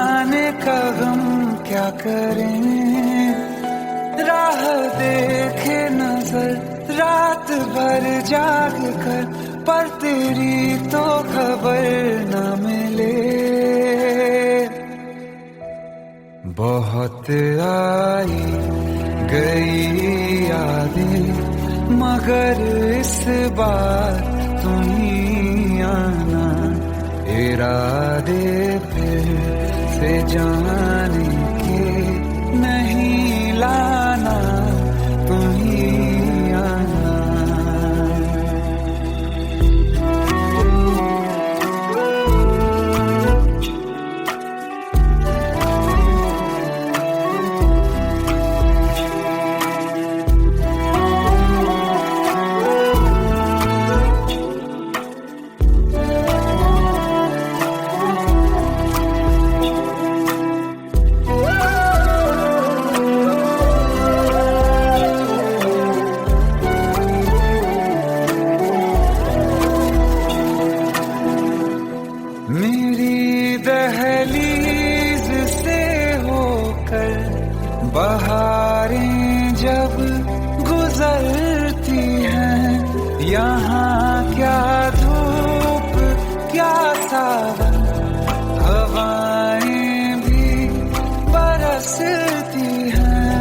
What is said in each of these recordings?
जाने का गम क्या करें, राह देखे नजर रात भर जाग कर, पर तेरी तो खबर न मिले। बहुत आई गई यादें मगर इस बार तुम ही आना, इरादे फिर से जाने के नहीं लाना, तुम ही आना। मेरी दहलीज से होकर बहारें जब गुजरती हैं, यहाँ क्या धूप क्या सावन, हवाएं भी बरसती हैं।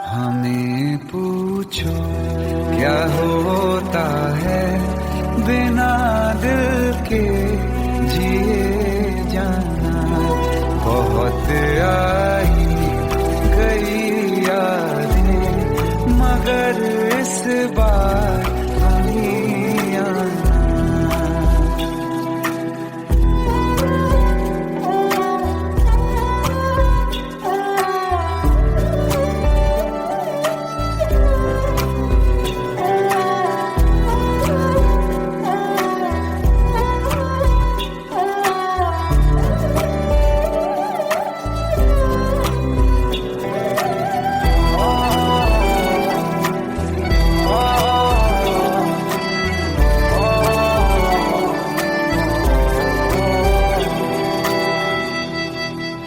हमें पूछो क्या होता है बिना दिल के जिए जाना। बहुत आई गई यादें मगर इस बार नहीं आना।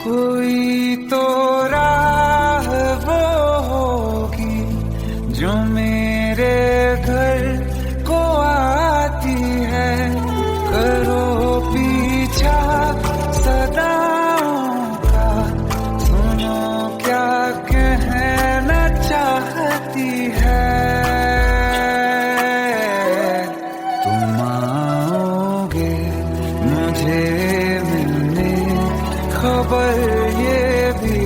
कोई तो राह वो होगी जो मेरे घर को आती है, करो पीछा सदाओं का, सुनो क्या कहना चाहती है। तुम आओगे मुझे मिलने, खबर ये भी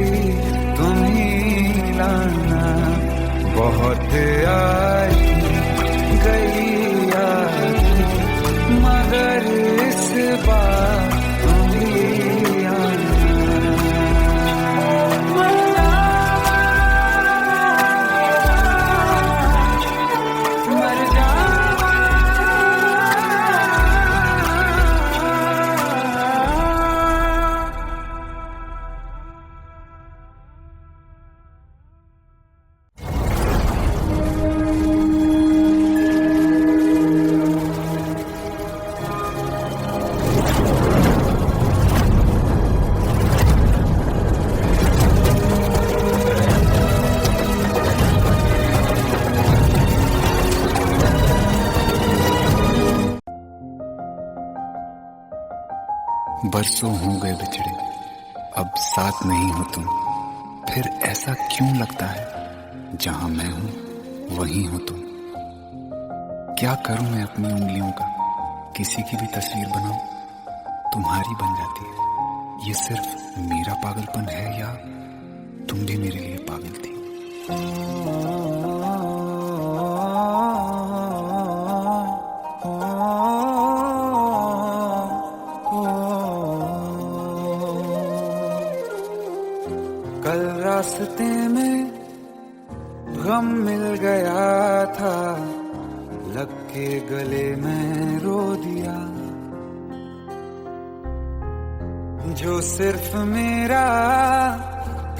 तुम ही लाना। बहुत आई गई यादें मगर इस बार तुम ही आना। मर जावा बरसों हो गए बिछड़े, अब साथ नहीं हो तुम, फिर ऐसा क्यों लगता है जहां मैं हूं वहीं हो तुम। क्या करूं मैं अपनी उंगलियों का, किसी की भी तस्वीर बनाऊं तुम्हारी बन जाती है। ये सिर्फ मेरा पागलपन है या तुम भी मेरे लिए पागल थी। कल रास्ते में गम मिल गया था, लग के गले में रो दिया। जो सिर्फ मेरा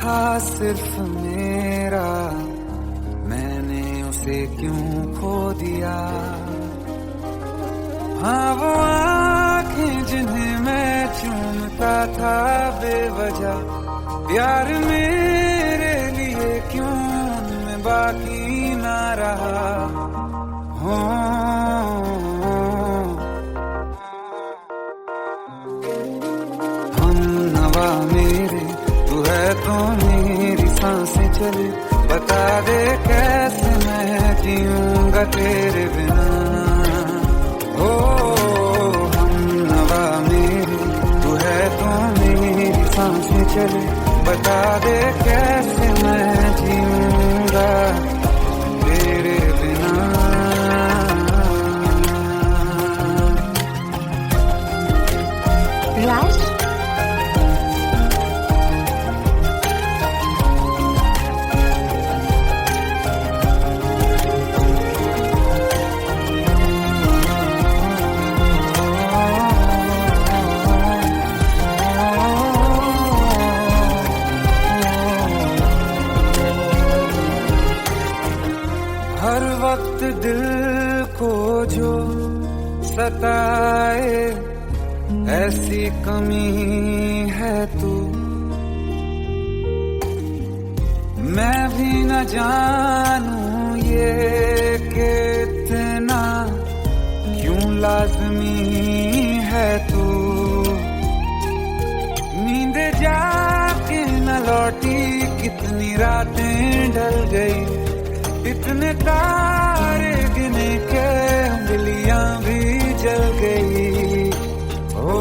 था, सिर्फ मेरा, मैंने उसे क्यों खो दिया। हाँ वो आँखें जिन्हें मैं चूमता था बेवजह, प्यार मेरे लिए क्यों मैं बाकी ना रहा। हो हम नवा मेरे, तू है तो मेरी सांसें चले, बता दे कैसे मैं जीऊंगा तेरे बिना। हो हम नवा मेरे, तू है तो मेरी सांसें चले, बता दे कैसे मैं जीऊंगा तेरे बिना। राज, हर वक्त दिल को जो सताए ऐसी कमी है तू, मैं भी न जानूं ये कि इतना क्यों लाज़मी है तू। नींद जाके न लौटी, कितनी रातें ढल गई, इतने तारे गिने के उंगलियां भी जल गई। ओ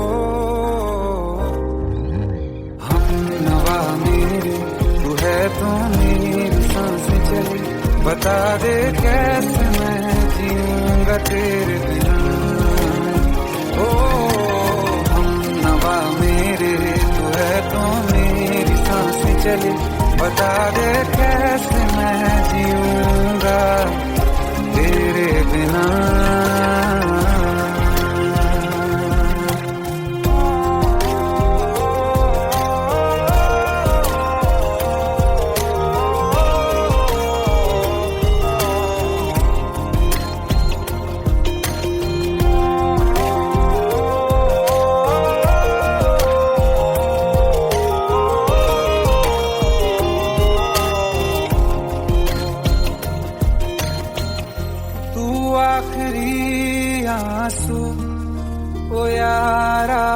हम नवा मेरे, तू है तो मेरी सांसें चली, बता दे कैसे मैं जीऊंगा तेरे बिना। ओ हम नवा मेरे, तू है तो मेरी सांसें चली, बता दे कैसे मैं जीऊंगा तेरे बिना। आखिरी आंसू ओ यारा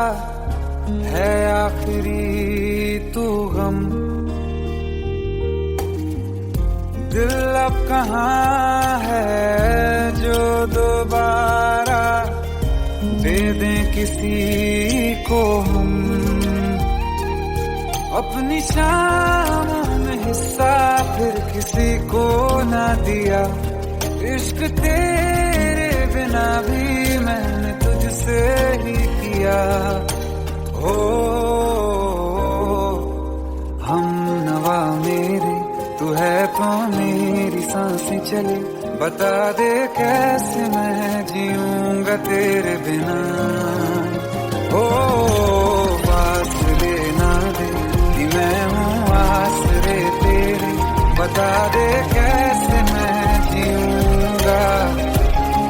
है, आखिरी तू गम, दिल अब कहाँ है जो दोबारा दे दें किसी को हम। अपनी शामों में हिस्सा फिर किसी को ना दिया, इश्क तेरे बिना भी मैंने तुझसे ही किया। ओ हम नवा मेरे, तू है तो मेरी सांसें चले, बता दे कैसे मैं जीऊंगा तेरे बिना। ओ फासले ना दे कि मैं हूँ आसरे तेरे, बता दे कैसे मैं जीऊंगा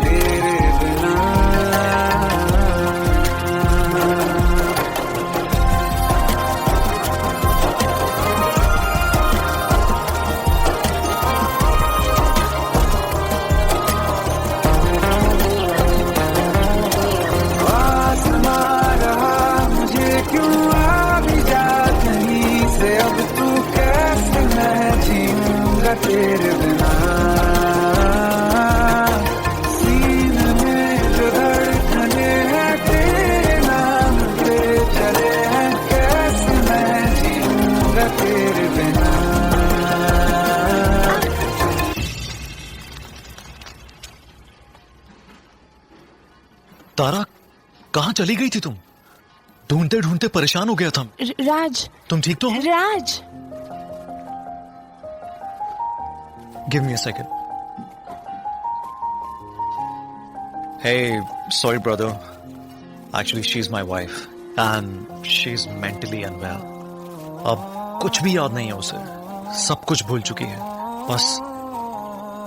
तेरे बिना। आसमां रहा मुझे क्यों आ भी जा कहीं से, अब तू कैसे मैं जीऊंगा तेरे बिना। सीने में जो धड़कने हैं तेरे नाम पे चले हैं, कैसे मैं जीऊंगा तेरे बिना। तारा, कहाँ चली गई थी तुम? ढूंढते ढूंढते परेशान हो गया था। राज, तुम ठीक तो हो? Raj, give me a second. Hey, sorry brother. Actually, she's my wife and she's mentally unwell. अब कुछ भी याद नहीं है उसे, सब कुछ भूल चुकी है, बस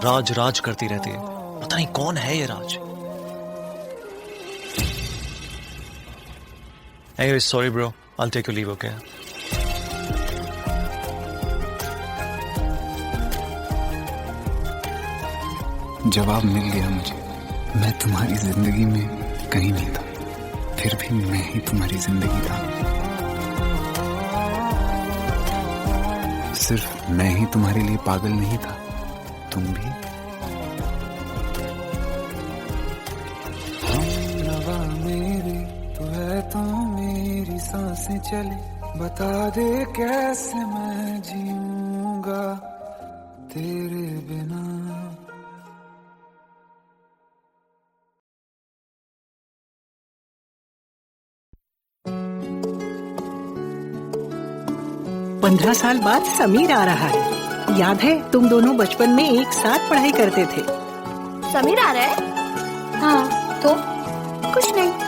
राज राज करती रहती है। पता नहीं कौन है ये राज। Anyway, sorry bro, I'll take your leave, okay? जवाब मिल गया मुझे। मैं तुम्हारी जिंदगी में कहीं नहीं था, फिर भी मैं ही तुम्हारी जिंदगी था। सिर्फ मैं ही तुम्हारे लिए पागल नहीं था, तुम भी। हमनवा मेरी तू है तो मेरी सांसें चले, बता दे कैसे मैं जीऊंगा तेरे बिना। पंद्रह साल बाद समीर आ रहा है। याद है तुम दोनों बचपन में एक साथ पढ़ाई करते थे। समीर आ रहा है? हाँ तो कुछ नहीं।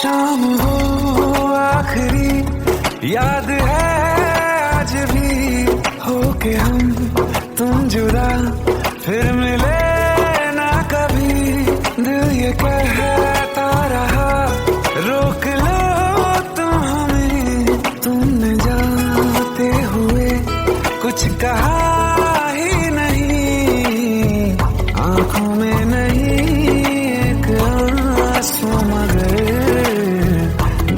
शाम हो आखिरी याद है आज भी, हो के हम तुम जुदा फिर मिले ना कभी। दिल ये कहता रहा रोक लो तुम हमें, तुमने जाते हुए कुछ कहा ही नहीं। आंखों में नहीं एक आंसू मगर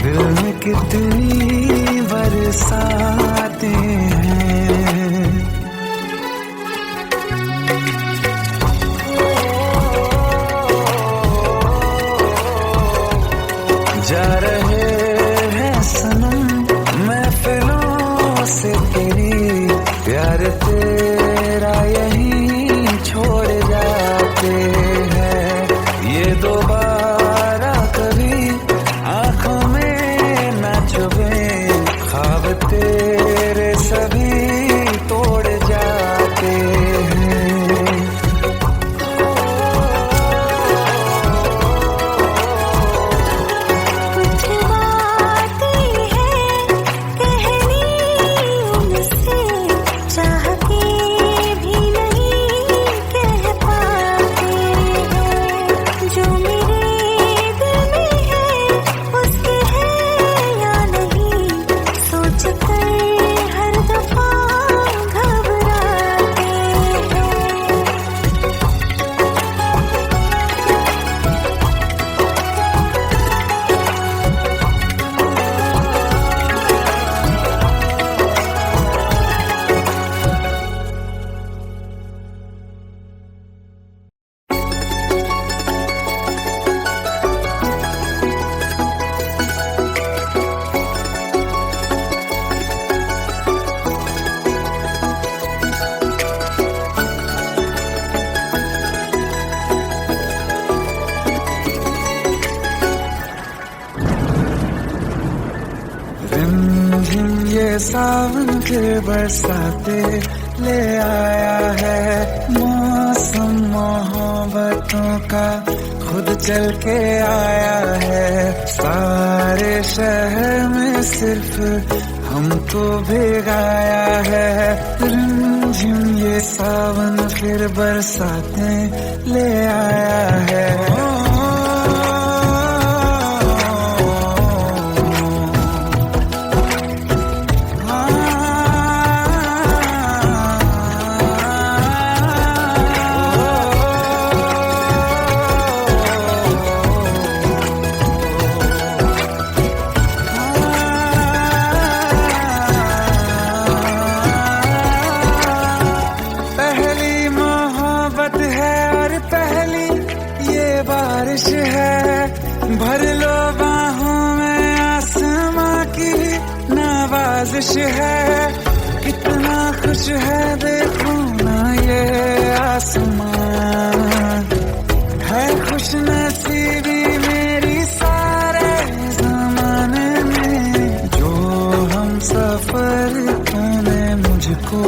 दिल में कितनी बरसाते हैं। ये सावन फिर बरसाते ले आया है। मौसम मोहब्बतों का खुद चल के आया है। सारे शहर में सिर्फ हमको भिगाया है। रिमझिम ये सावन फिर बरसाते ले आया है। बारिश है भर लो बाहों में आसमां की नवाजिश है। कितना खुश है देखो ना ये आसमान। है खुश नसीबी मेरी सारे जमाने में। जो हम सफर तूने मुझको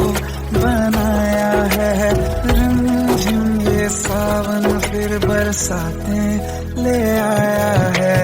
बनाया है। रिमझिम ये सावन फिर बरसाते ले आया है।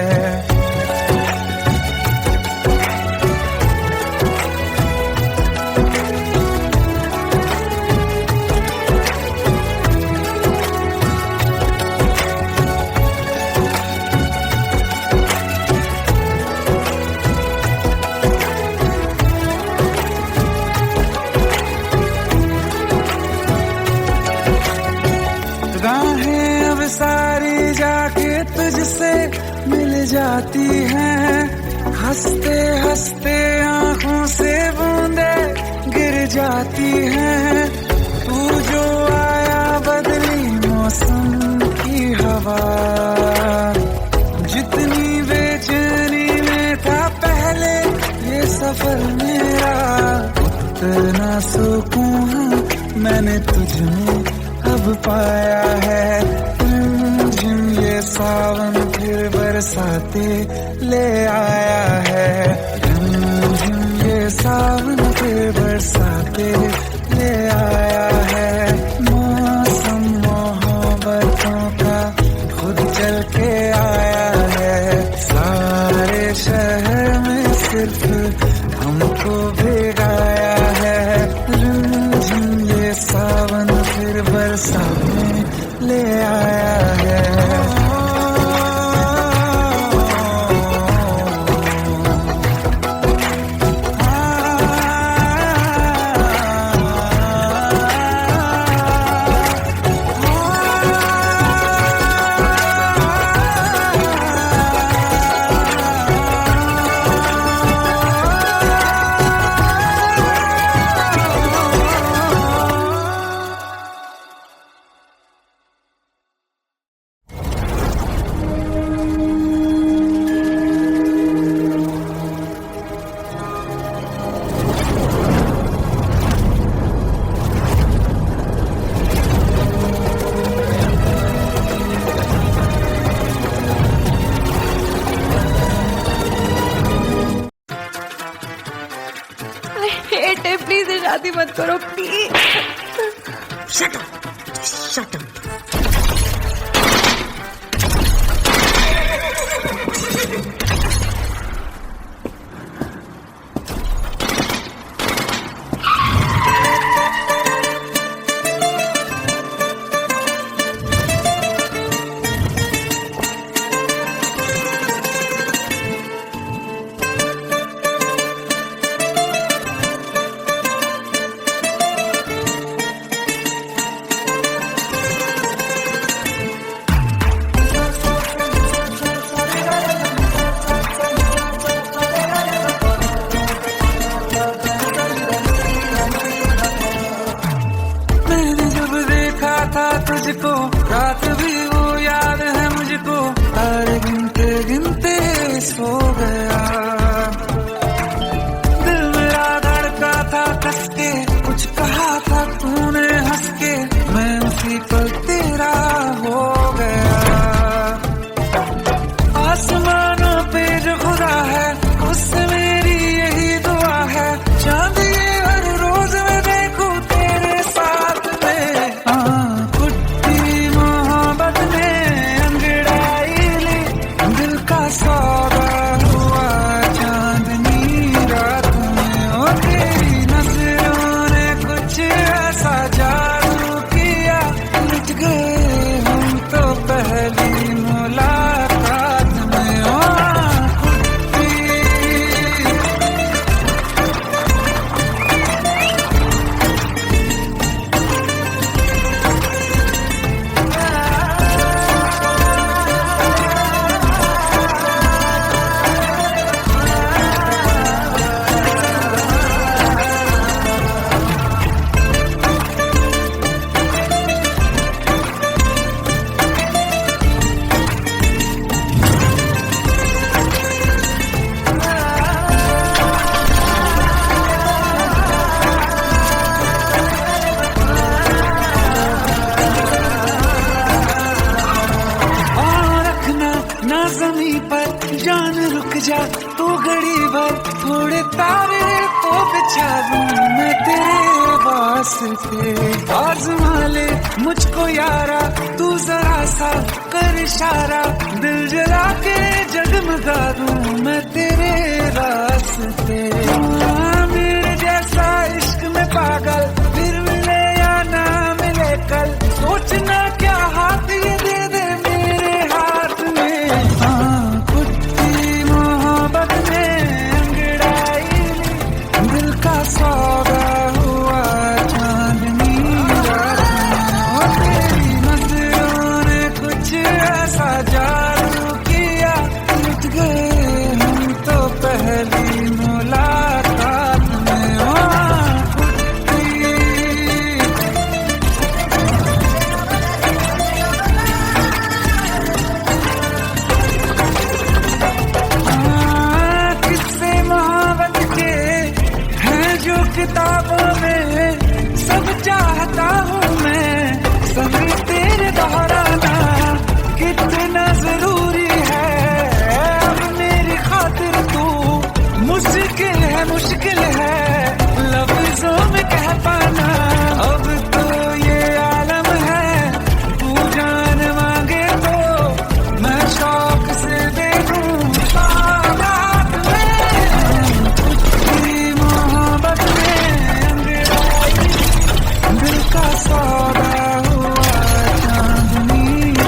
राहें अब सारी जाके तुझसे मिल जाती हैं। हंसते हंसते आंखों से बूंदे गिर जाती हैं। तू जो आया बदली मौसम की हवा। जितनी बेचैनी में था पहले ये सफर मेरा, उतना सुकून मैंने तुझ में अब पाया है। रिमझिम ये सावन फिर बरसाते ले आया है। रिमझिम ये सावन फिर बरसाते ले आया है। मौसम मोहब्बतों का खुद चल के आया है। सारे शहर में सिर्फ हमको भिगाया है। रिमझिम ये सावन फिर बरसाते ले आया है। प्लीज शादी मत करो please. Shut up, shut up. ना जमीन पर जान रुक जा तू घड़ी भर, थोड़े तारे तो बिछा दूं मैं तेरे वास्ते। आज़मा ले मुझको यारा तू जरा सा कर इशारा, दिल जला के जगमगा दूं मैं तेरे रास्ते। मेरे जैसा इश्क में पागल फिर मिले या ना मिले कल, सोचना क्या हाथ ये दे दे मेरे हाथ में। कुत्ती मोहब्बत में अंगड़ाई दिल का सौदा हुआ चांदनी रात में। तेरी नजरों ने कुछ ऐसा जादू किया, लुट गए हम तो पहली मुलाकात में। किताबों में सब चाहता हूँ मैं, सभी तेरे दोहराना कितना जरूरी है। अब मेरी खातिर तू मुश्किल है लफ्जों में कह पाना। अब तो ये आलम है तू जान मांगे तो मैं शौक से दे दूँ सौगात में। तेरी मोहब्बत दिल का सौदा हुआ चांदनी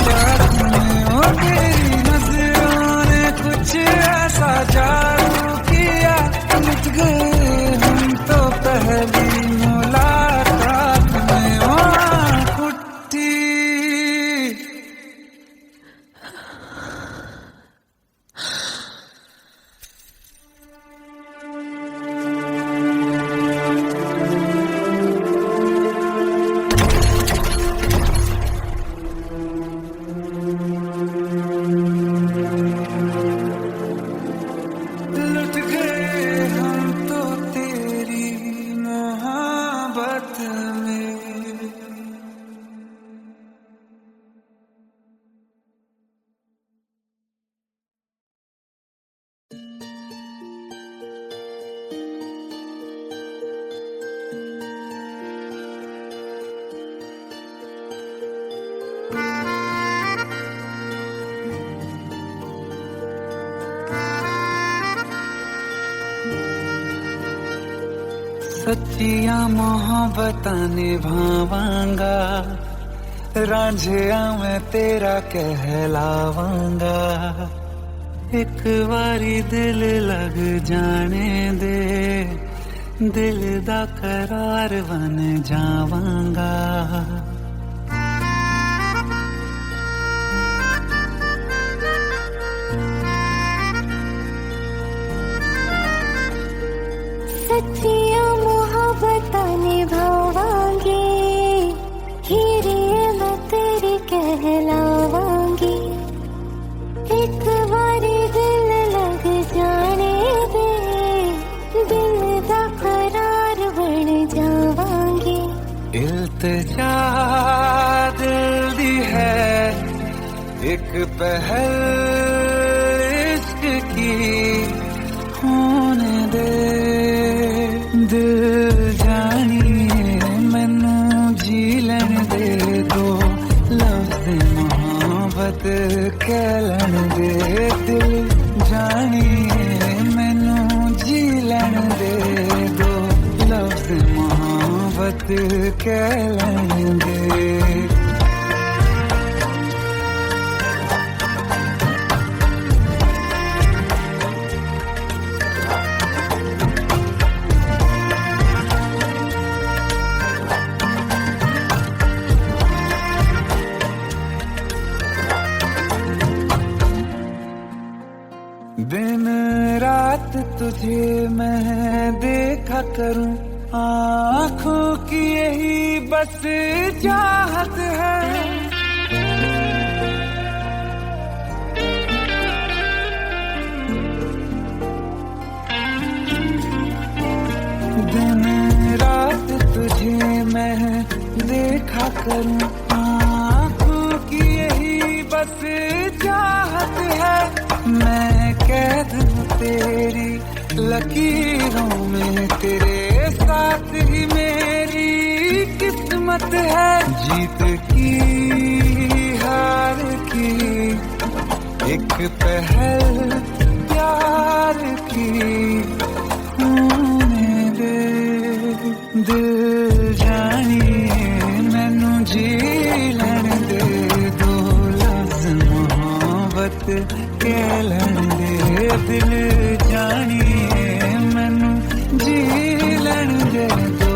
रात में। ओ तेरी नजरों ने कुछ ऐसा जादू किया, लुट गए हम तो पहली मुलाकात में। ओ कुट्टी लुट गए हम तो तेरी मोहब्बत में। सच्चियां मोहब्बतां निभावांगा, रांझिया मैं तेरा कहलावांगा। एक बारी दिल लग जाने दे, दिल दा करार बन जावांगा। सच्चियां मोहब्बतां निभावांगी, हीरे मैं तेरी कहलावांगी। एक बारी दिल लग जाने दे, दिल दा करार बन जावांगी। इल्तिजा दिल दी है एक पहल इश्क की होने दे। दिल जानिए मैनू जी लैन दे दो, लफ्ज़ मोहब्बत कह लैन दे। दिल जानिए मैनू जी लैन दे दो, लफ्ज़ मोहब्बत कह लैन दे। दिन रात तुझे मैं देखा करूं, आँखों की यही बस चाहत है। दिन रात तुझे मैं देखा करूं, आँखों की यही बस चाहत है। लकीरों में तेरे साथ ही मेरी किस्मत है, जीत की हार की एक पहल प्यार की होने दे। दिल जानिए मैनू जी लैण दे, दो लफ्ज़ मोहब्बत कह लैण दे। दिल जानिए मैनू जी लैण दे, दो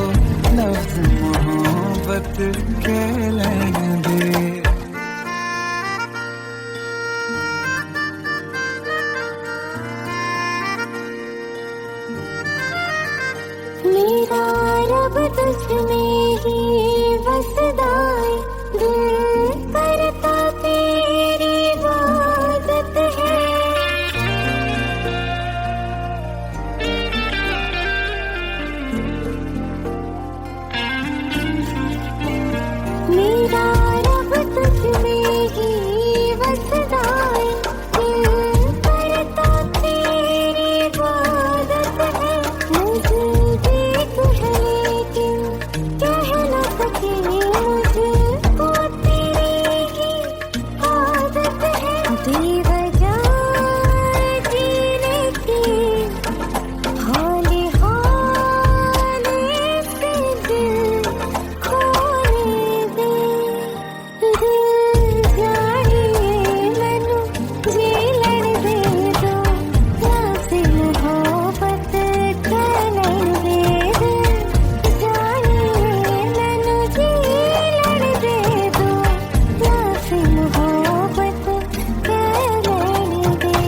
लफ्ज़ मोहब्बत कह लैण दे। मेरा रब तुझमें ही बसदा है, दिल करता तेरी इबादत है। मेरा रब तुझमें ही बसदा है, दिल करता तेरी इबादत है। मुझे देख है लेकिन कह न सके, मुझको तेरी ही आदत है। बेवजह जीने की हौले हौले से दिल खोने दे। दिल जानिए मैनू जी लैण दे, दो लफ्ज़ मोहब्बत कह लैण दे। दिल जानिए मैनू जी लैण दे, दो लफ्ज़ मोहब्बत कह लैण दे।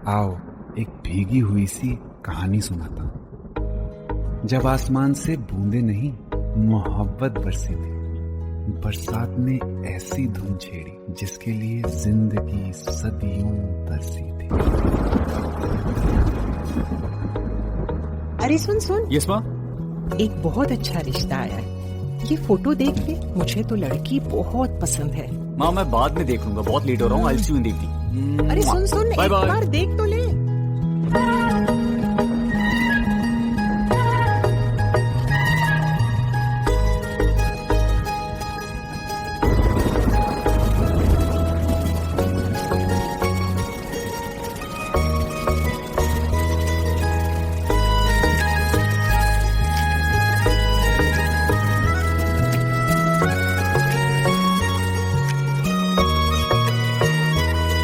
आओ एक भीगी हुई सी कहानी सुनाता हूं। जब आसमान से बूंदे नहीं मोहब्बत बरसी थी, बरसात ने ऐसी धुन छेड़ी जिसके लिए जिंदगी सदियों तरसी थी। अरे सुन सुन, यस माँ। एक बहुत अच्छा रिश्ता आया है, ये फोटो देख ले। मुझे तो लड़की बहुत पसंद है। माँ मैं बाद में देख लूंगा, बहुत लेट हो रहा हूँ। आई सी यू इन द इवनिंग। अरे सुन सुन, बाय एक बाय। बार देख तो ले।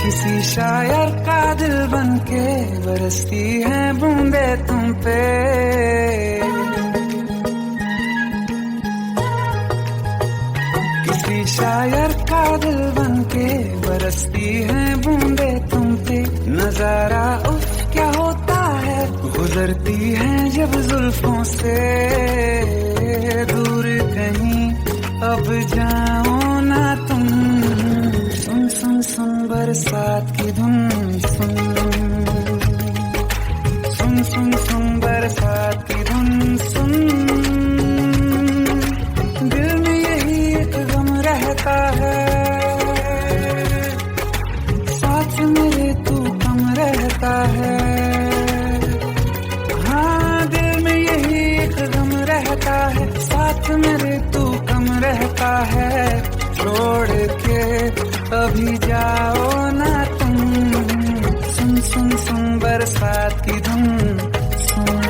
किसी शायर का दिल बनके बरसती है बूंदे तुम पे। किसी शायर का दिल बनके बरसती है बूंदे तुम पे। नजारा उफ क्या होता है, गुजरती है जब जुल्फों से। दूर कहीं अब जाओ ना तुम, सुन सुन सुन बरसात की धुन। सुन सुन सुन सुन बरसात की धुन। सुन दिल में यही एक गम रहता है, साथ मेरे तू कम रहता है। हाँ दिल में यही एक गम रहता है, साथ मेरे तू कम रहता है। छोड़ के अभी जाओ ना तुम, सुन सुन सुन बरसात की धुन। सुन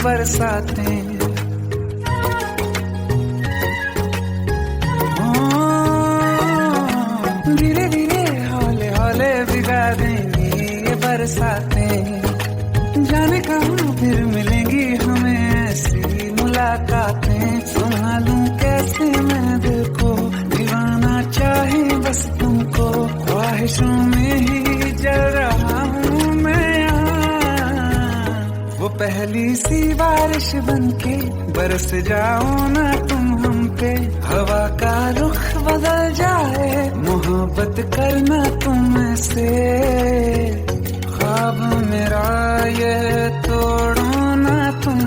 बरसातें। धीरे धीरे हौले हौले भिगा देंगी ये बरसातें। जाने कहाँ फिर मिलेंगी हमें ऐसी मुलाकातें। संभालूं कैसे मैं दिल को, दीवाना चाहे बस तुमको। ख्वाहिशों में ही जल रहा हूँ मैं यहाँ। वो पहली सी बारिश बनके बरस जाओ ना तुम हम पे। हवा का रुख बदल जाए, मोहब्बत करना तुमसे। ख्वाब मेरा ये तोड़ो ना तुम।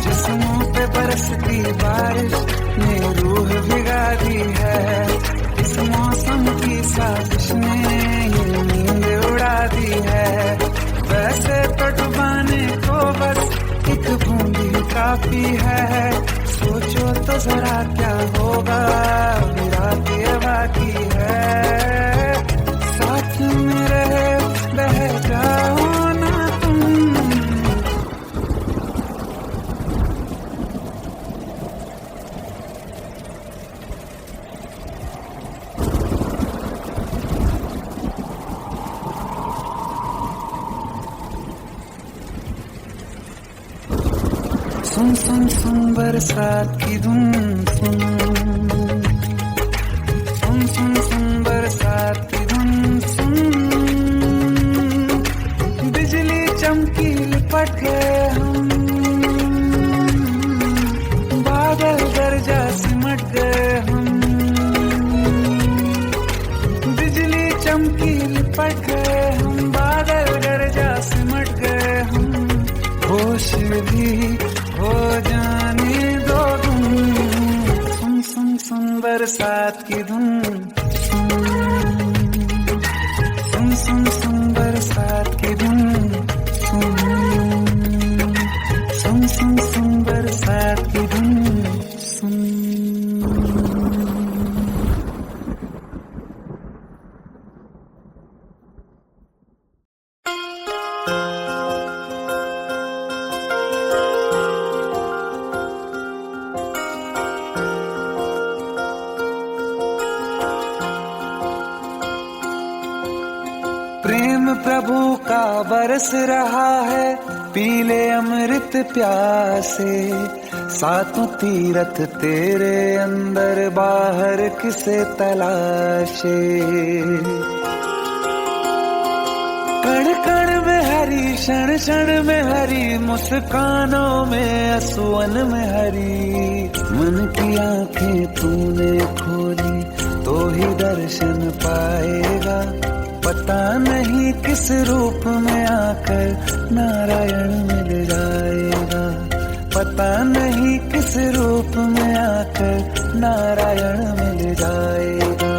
जिस्मों पे बरसती बारिश ने रूह भिगा दी है। इस मौसम की साजिश ने ये नींद उड़ा दी है। वैसे तो डुबाने को बस एक बूंदी काफी है। सोचो तो जरा क्या होगा, रात ये बाकी है। साथ में रहे बह जाओ ना तुम। सुन सुन सुन बरसात की धुन सुन। सुन सुन सुन बरसात की धुन सुन। बिजली चमकी लिपट गए हम, बादल गरजा सिमट गए हम। बिजली चमकी लिपट गए हम, बादल गरजा सिमट गए हम। होश भी हो जाने दो तुम। सुन सुन सुन बरसात की धुन सुन। सुन सुन सुन बरसात की धुन सुन। सुन सुन सुन बरसात की धुन सुन। प्रेम प्रभु का बरस रहा है, पीले अमृत प्यासे। सातों तीरथ तेरे अंदर बाहर किसे तलाशे। कण कण में हरी, क्षण क्षण में हरी, मुस्कानों में असुवन में हरी। मन की आंखें तूने खोली तो ही दर्शन पाएगा। पता नहीं किस रूप में आकर नारायण मिल जाएगा। पता नहीं किस रूप में आकर नारायण मिल जाएगा।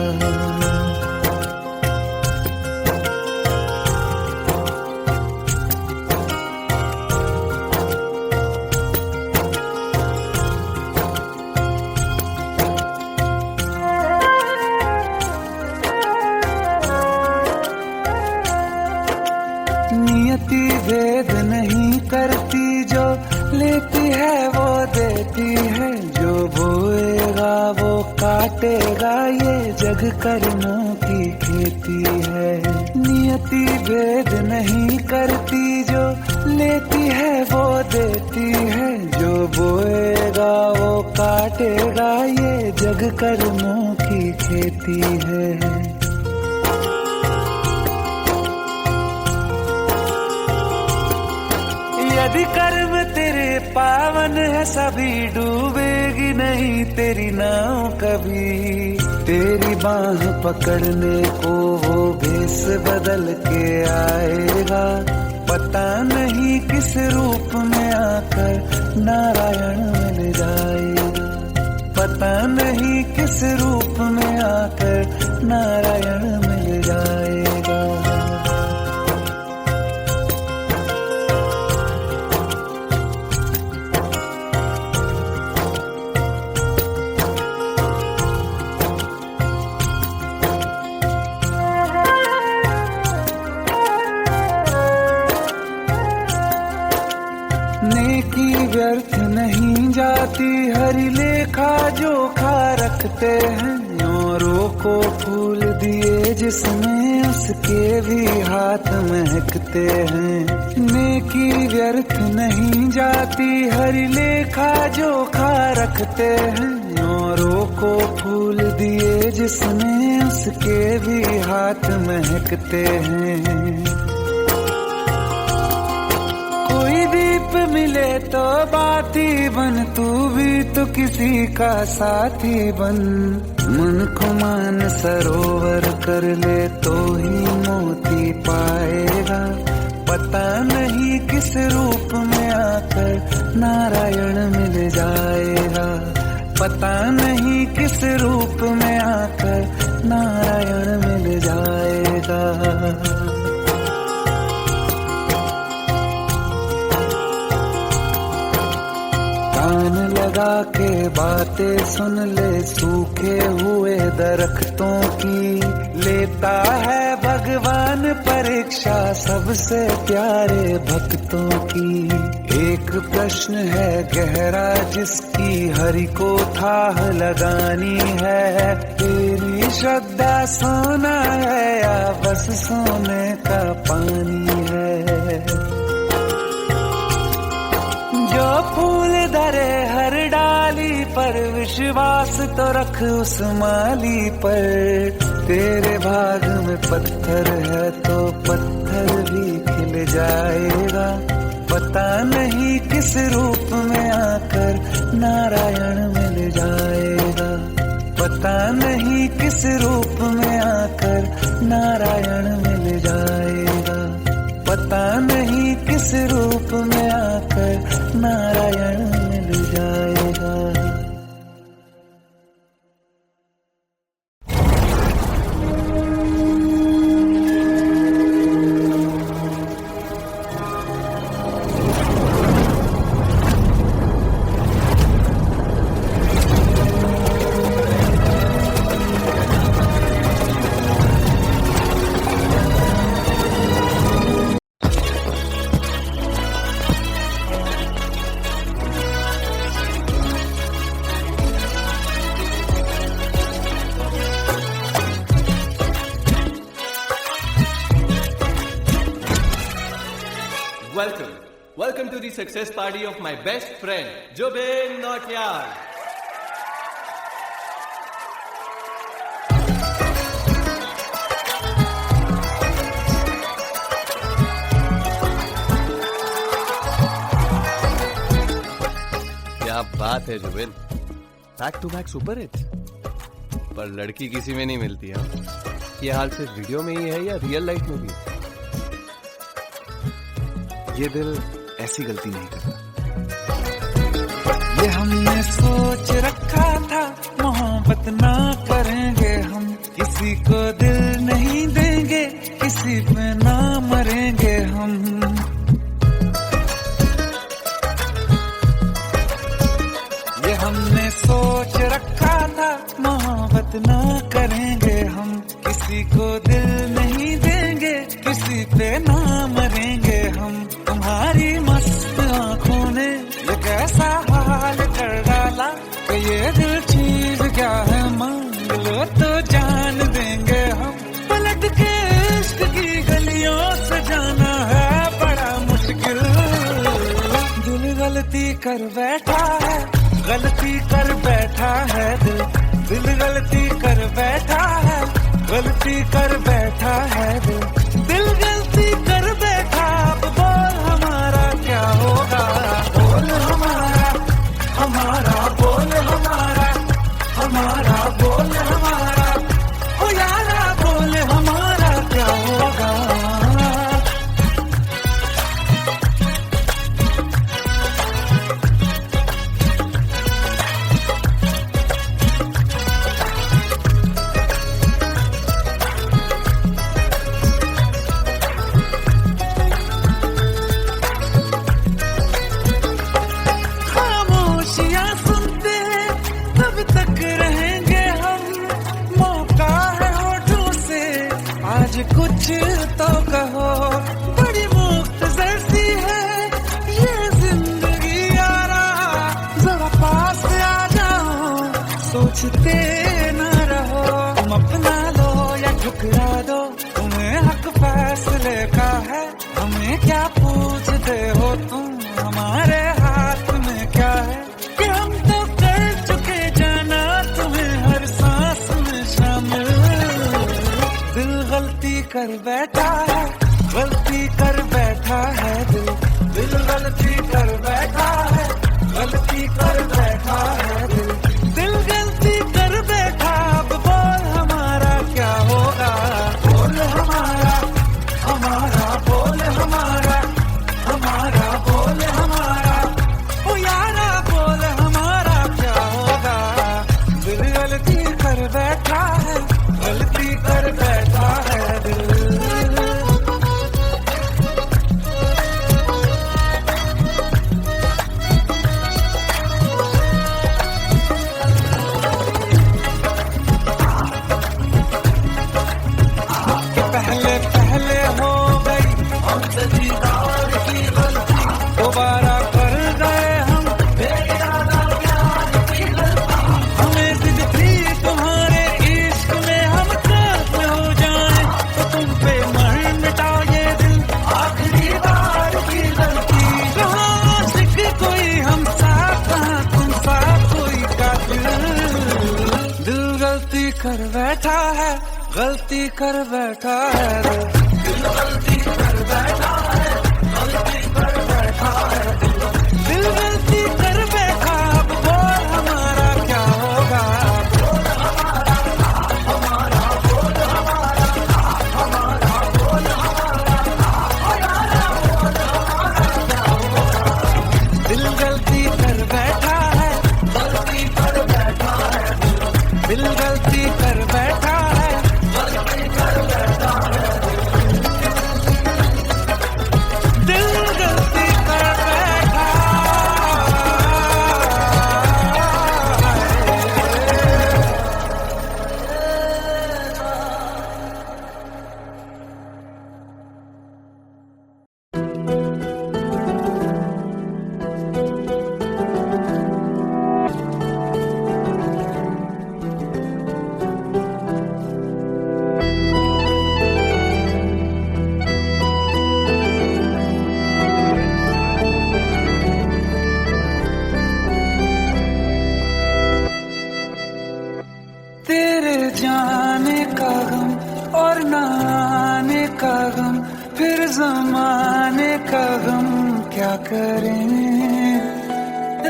नियति भेद नहीं करती, जो लेती है वो देती है। जो बोएगा वो काटेगा, ये जग कर्मों की खेती है। नियति भेद नहीं करती, जो लेती है वो देती है। जो बोएगा वो काटेगा, ये जग कर्मों की खेती है। यदि कर्म तेरे पावन है, सभी डूबेगी नहीं तेरी नाव कभी। तेरी बाह पकड़ने को वो भेष बदल के आएगा। पता नहीं किस रूप में आकर नारायण मिल जाएगा। पता नहीं किस रूप में आकर नारायण मिल जाएगा। व्यर्थ नहीं जाती, हरी लेखा जोखा रखते हैं। औरों को फूल दिए जिसमें उसके भी हाथ महकते हैं। नेकी व्यर्थ नहीं जाती, हरी लेखा जोखा रखते हैं। औरों को फूल दिए जिसमें उसके भी हाथ महकते हैं। कोई दीप मिले तो बाती बन, तू भी तो किसी का साथी बन। मन को मान सरोवर कर ले तो ही मोती पाएगा। पता नहीं किस रूप में आकर नारायण मिल जाएगा। पता नहीं किस रूप में आकर नारायण मिल जाएगा। कान लगा के बातें सुन ले सूखे हुए दरख्तों की। लेता है भगवान परीक्षा सबसे प्यारे भक्तों की। एक प्रश्न है गहरा जिसकी हरि को थाह लगानी है। तेरी श्रद्धा सोना है या बस सोने का पानी है। जो फूल धरे हर डाली पर विश्वास तो रख उस माली पर। तेरे भाग में पत्थर है तो पत्थर भी खिल जाएगा। पता नहीं किस रूप में आकर नारायण मिल जाएगा। पता नहीं किस रूप में आकर नारायण मिल जाएगा। पता नहीं किस रूप में आकर नारायण मिल जाएगा। Welcome to the success party of my best friend, Jobin Nautiyal. क्या बात है Jubin, back to back super hit. पर लड़की किसी में नहीं मिलती है। ये हाल सिर्फ वीडियो में ही है या रियल लाइफ में भी? ये दिल ऐसी गलती नहीं करता। ये हमने सोच रखा था मोहब्बत ना करेंगे हम। किसी को दिल नहीं देंगे, किसी पे ना मरेंगे हम। ये हमने सोच रखा था मोहब्बत ना करेंगे हम। किसी को दिल नहीं देंगे, किसी पे ना मरेंगे हम। तुम्हारी मस्त आंखों ने ये कैसा हाल कर डाला कि ये दिल चीज क्या है मांग लो तो जान देंगे हम। पलट के इश्क की गलियों से जाना है बड़ा मुश्किल। दिल गलती कर बैठा है, गलती कर बैठा है दिल। दिल गलती कर बैठा है, गलती कर बैठा है दिल। दिल गलती कर बैठा, अब बोल हमारा क्या होगा। बोल हमारा, हमारा बोल हमारा, हमारा बोल हमारा। ओ यारा बोल हमारा क्या होगा। है, हमें क्या पूछते हो तुम, हमारे हाथ में क्या है कि हम तो कर चुके जाना तुम्हें हर सांस में शामिल। दिल गलती कर बैठा है, गलती कर बैठा है दिल, दिल गलती कर बैठा है, गलती कर बैठा है दिल, दिल गलती कर बैठा। अब बोल हमारा क्या होगा, बोल हमारा, हमारा बोल हमारा, हमारा बोल हमारा, ओ यारा बोल हमारा क्या होगा। दिल गलती कर बैठा है, गलती कर बैठा है दिल। पहले पहले हो गई हमसे दीदार की गलती, दोबारा कर गए हम बेइरादा प्यार की गलती। हमें जिद थी तुम्हारे इश्क में हम साथ में हो जाए, तो तुम पे मर मिटा ये दिल आखिरी बार की गलती। कहाँ आशिक कोई हम साथ, कहाँ तुम साथ कोई कातिल। दिल गलती कर बैठा है, गलती कर बैठा है दिल गलती कर बैठा है, गलती कर बैठा है दिल गलती कर बैठा। अब बोल हमारा क्या होगा, बोल हमारा, हमारा बोल हमारा, हमारा बोल हमारा, दिल गलती कर बैठा है, गलती कर बैठा है दिल गलती कर बैठा है, गलती कर बैठा है दिल गलती कर बैठा है। तेरे जाने का गम और न आने का गम, फिर जमाने का गम क्या करें।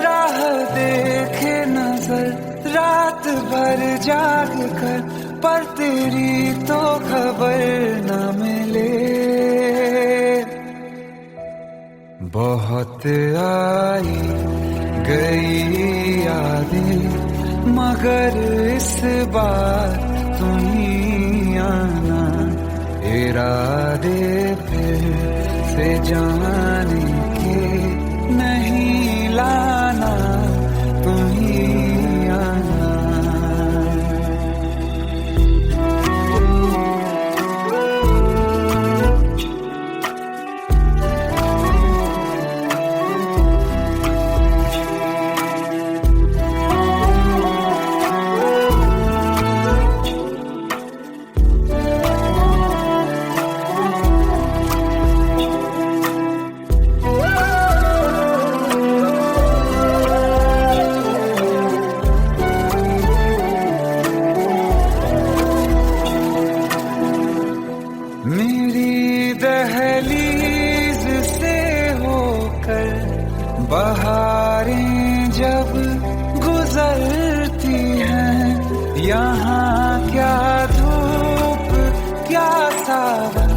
राह देखे नजर रात भर जाग कर, पर तेरी तो खबर न मिले। बहुत आई गई यादें, मगर इस बार तुम ही आना। इरादे फिर से जाने के नहीं लाना, तुम ही आना। मेरी दहलीज से होकर बहारें जब गुजरती हैं, यहाँ क्या धूप क्या सावन,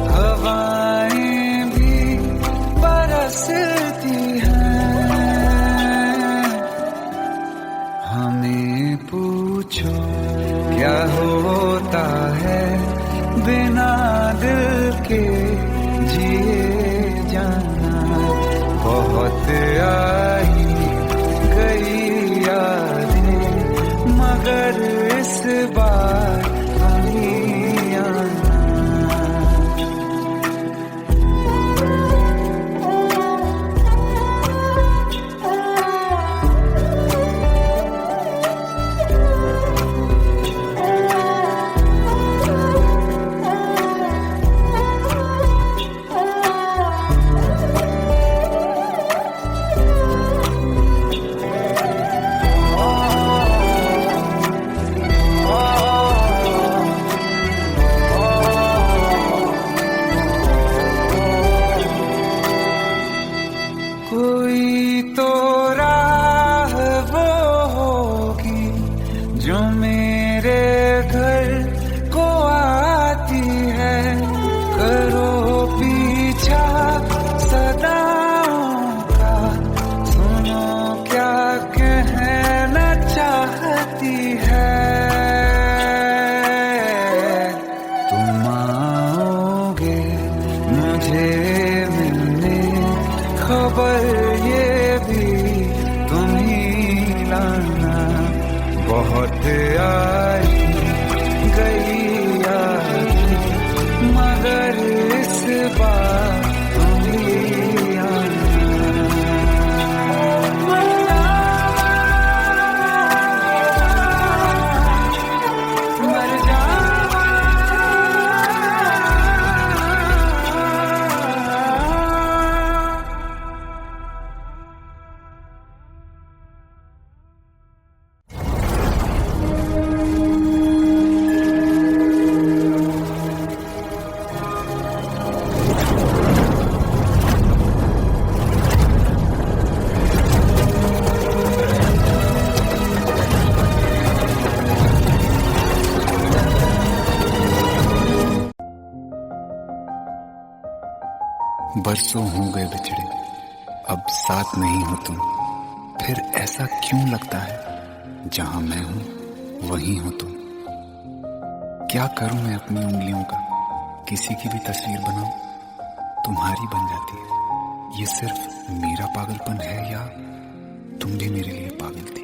हवाएं भी बरसती हैं। हमें पूछो क्या होता है बिना दिल के जिए जाना। बहुत आई गई यादें, मगर इस बार नहीं आना। मुझे मिलने खबर ये भी तुम ही लाना। बहुत आई गई याद मगर इस बार तुम ही आना। मर जावा बरसों हो गए बिछड़े, अब साथ नहीं हो तुम। फिर ऐसा क्यों लगता है जहां मैं हूं वहीं हो तुम। क्या करूं मैं अपनी उंगलियों का, किसी की भी तस्वीर बनाऊं तुम्हारी बन जाती है। ये सिर्फ मेरा पागलपन है या तुम भी मेरे लिए पागल थी।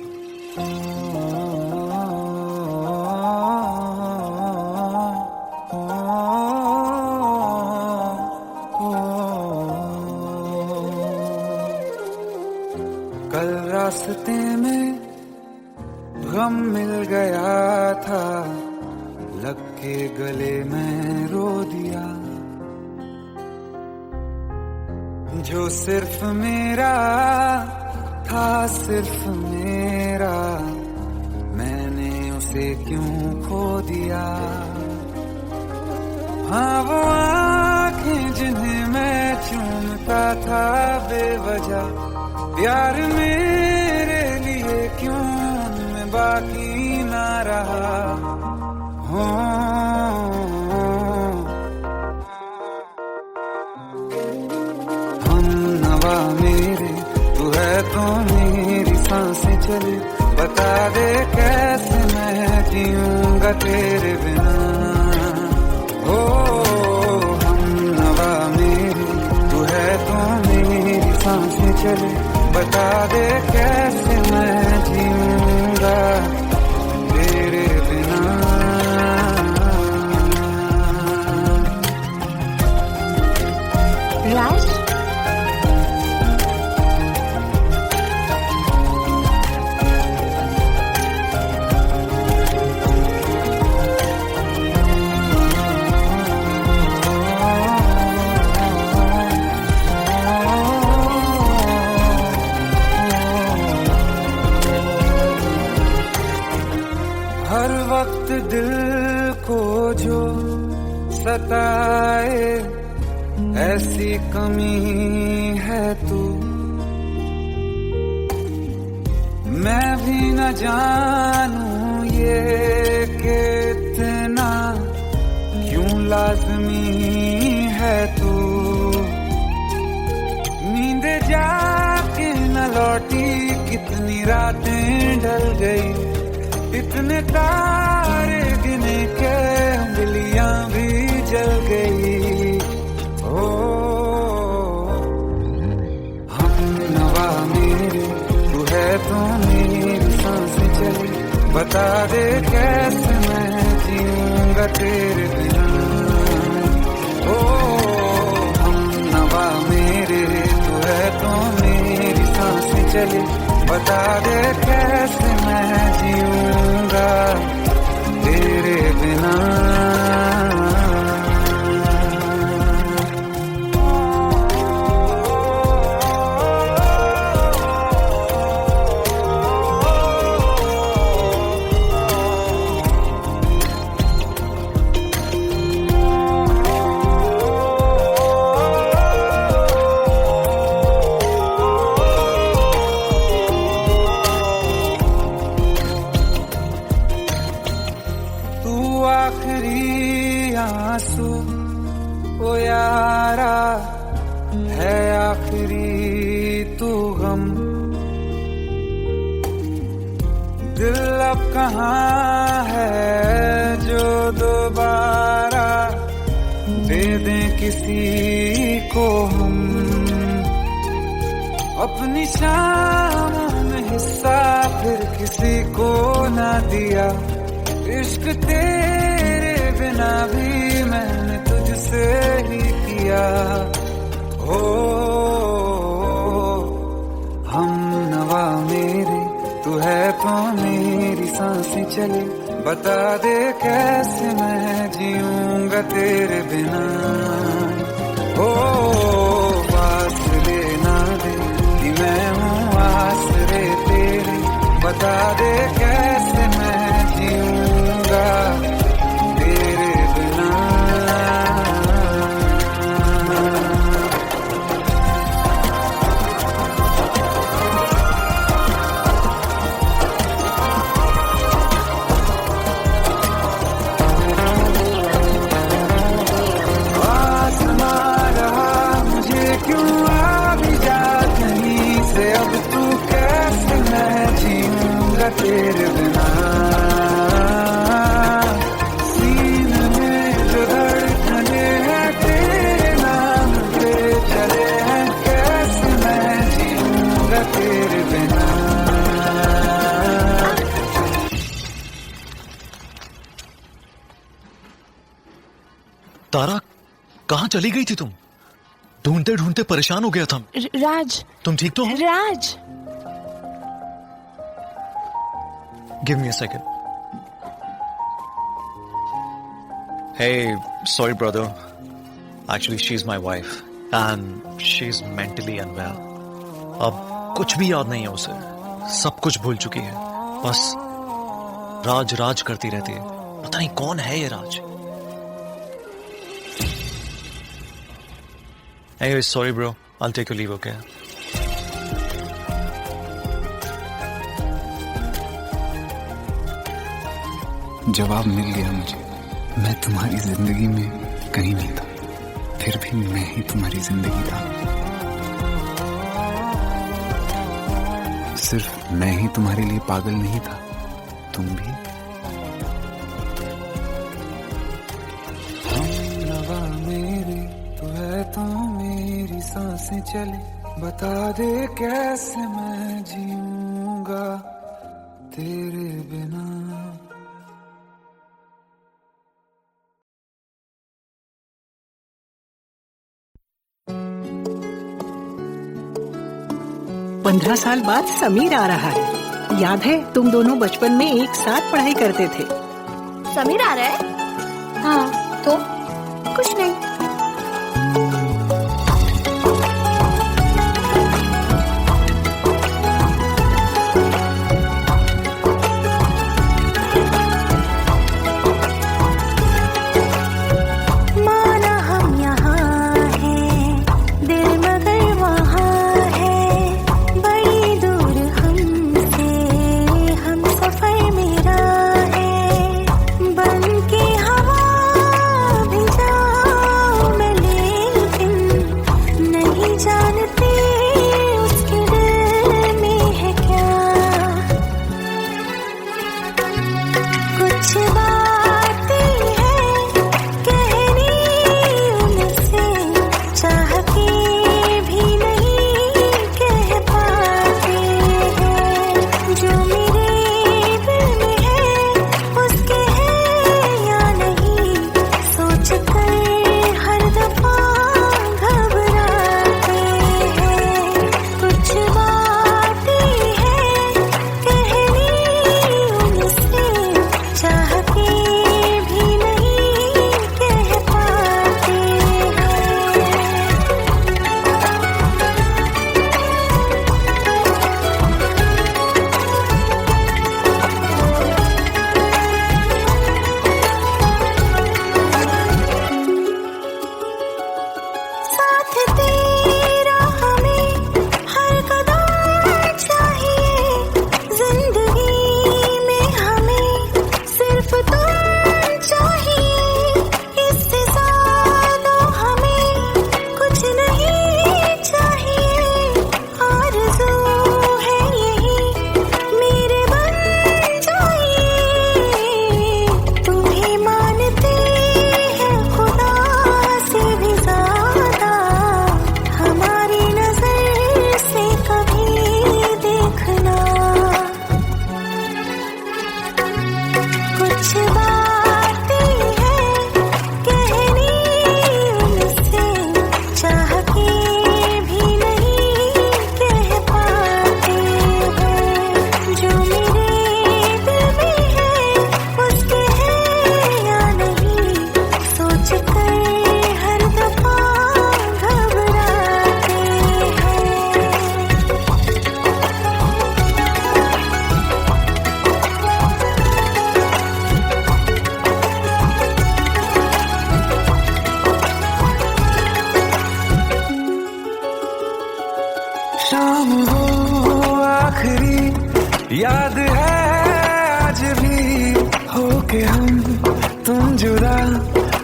कल रास्ते में गम मिल गया था, लग के गले में रो दिया। जो सिर्फ मेरा था, सिर्फ मेरा, मैंने उसे क्यों खो दिया। हाँ वो आँखें जिन्हें मैं चूमता था बेवजह, प्यार मेरे लिए क्यों उनमें बाकी ना रहा। हो हम नवा मेरे, तू है तो मेरी सांसें चले। बता दे कैसे मैं जीऊंगा तेरे बिना। हो हम नवा मेरे, तू है तो मेरी सांसें चले। बता दे कैसे मैं जीऊंगा तेरे बिना। राज, हर वक्त दिल को जो सताए, ऐसी कमी है तू। मैं भी न जानूं ये कि इतना क्यों लाज़मी है तू। नींद जाके न लौटी, कितनी रातें ढल गई। इतने तारे गिने के उंगलियां भी जल गई। ओ हम नवा मेरे, तू है तो मेरी सांसें चली। बता दे कैसे मैं जीऊंगा तेरे बिना। ओ हम नवा मेरे, तू है तो मेरी सांसें चली। बता दे कैसे मैं जीऊंगा तेरे बिना। आखिरी आंसू ओ यारा है, आखिरी तू गम। दिल अब कहाँ है जो दोबारा दे दे किसी को हम अपनी शामों में हिस्सा फिर किसी को ना दिया। इश्क तेरे बिना भी मैंने तुझसे ही किया। हो हम नवा मेरे तू है तो मेरी सांसें चले। बता दे कैसे मैं जीऊंगा तेरे बिना। ओ फासले ना दे कि मैं हूँ आसरे तेरे। बता दे कैसे मैं जीऊंगा तेरे बिना। अब तू कैसे मैं जीऊंगा तेरे बिना। सीने में जो धड़कने हैं तेरे नाम पे चले हैं। कैसे मैं जीऊंगा तेरे बिना। तारा कहाँ चली गई थी तुम? ढूंढते ढूंढते परेशान हो गया था। राज, तुम ठीक तो हो? Raj, give me a second. Hey, sorry brother. Actually, she's my wife and she's mentally unwell. अब कुछ भी याद नहीं है उसे, सब कुछ भूल चुकी है। बस राज राज करती रहती है। पता नहीं कौन है ये राज। Anyway, sorry bro. I'll take your leave, okay? जवाब मिल गया मुझे। मैं तुम्हारी जिंदगी में कहीं नहीं था, फिर भी मैं ही तुम्हारी जिंदगी था। सिर्फ मैं ही तुम्हारे लिए पागल नहीं था, तुम भी। हम नवा मेरे तू है तो मेरी सांसें चले। बता दे कैसे मैं जीऊंगा तेरे बिना। 15 साल बाद समीर आ रहा है। याद है तुम दोनों बचपन में एक साथ पढ़ाई करते थे। समीर आ रहा है? हाँ, तो कुछ नहीं।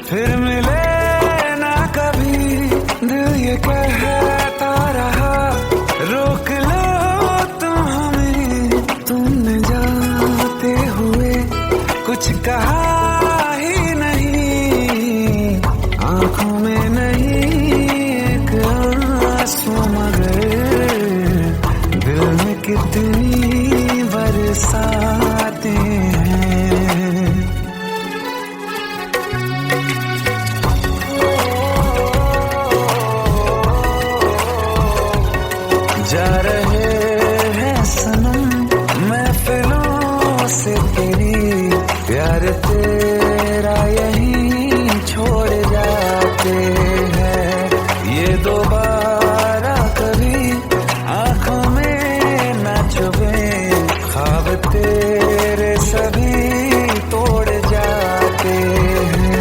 फिर मिले ना कभी, दिल ये कहता रहा रोक लो तुम हमें, तुमने जाते हुए कुछ कहा ही नहीं, आंखों में नहीं एक आंसू मगर दिल में कितनी बरसाते हैं। जा रहे हैं सनम महफिलों से तेरी, प्यार तेरा यहीं छोड़ जाते हैं, ये दोबारा कभी आंखों में न चुभे, ख्वाब तेरे सभी तोड़ जाते हैं।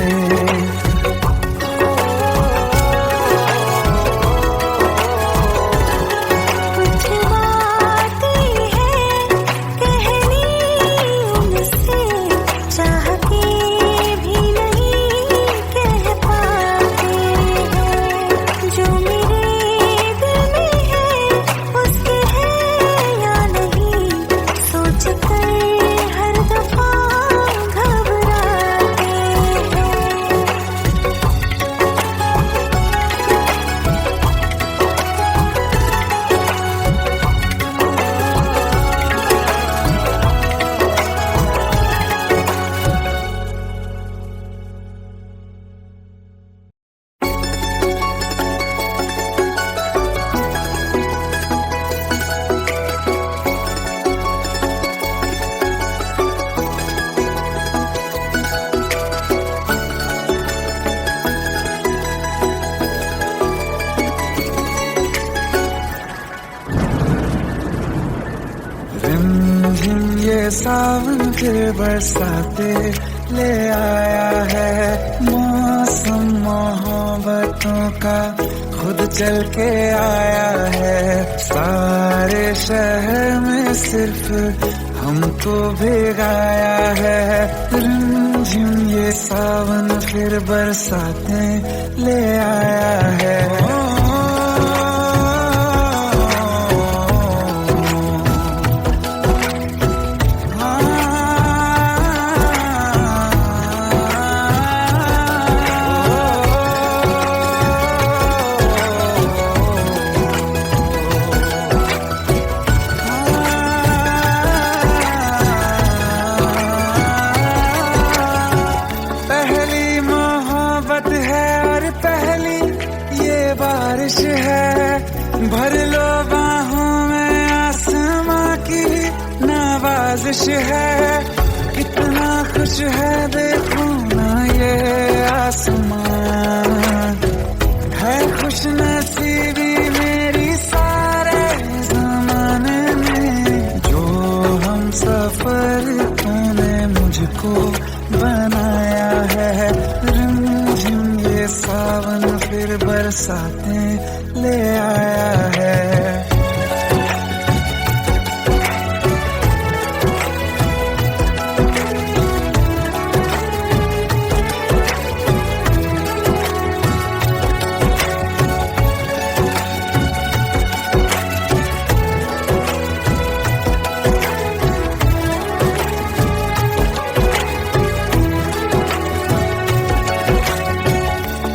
कुछ बातें हैं कहनी उनसे, चाह के भी नहीं कह पाते हैं, जो मेरे दिल में है उसके है या नहीं, सोच कर हर दफा घबराते हैं। रिमझिम ये सावन फिर बरसाते ले आया है, मौसम मोहब्बतों का खुद चल के आया है, सारे शहर में सिर्फ हमको भिगाया है। रिमझिम ये सावन फिर बरसाते ले आया है। पहली मोहब्बत है और पहली ये बारिश है, भर लो बाहों में आसमां की नवाजिश है, कितना खुश है देखो ना ये आसमान, है खुश नसीबी मेरी सारे जमाने में, जो हम सफर तूने मुझको बनाया है। रिमझिम ये सावन फिर बरसाते ले आया है।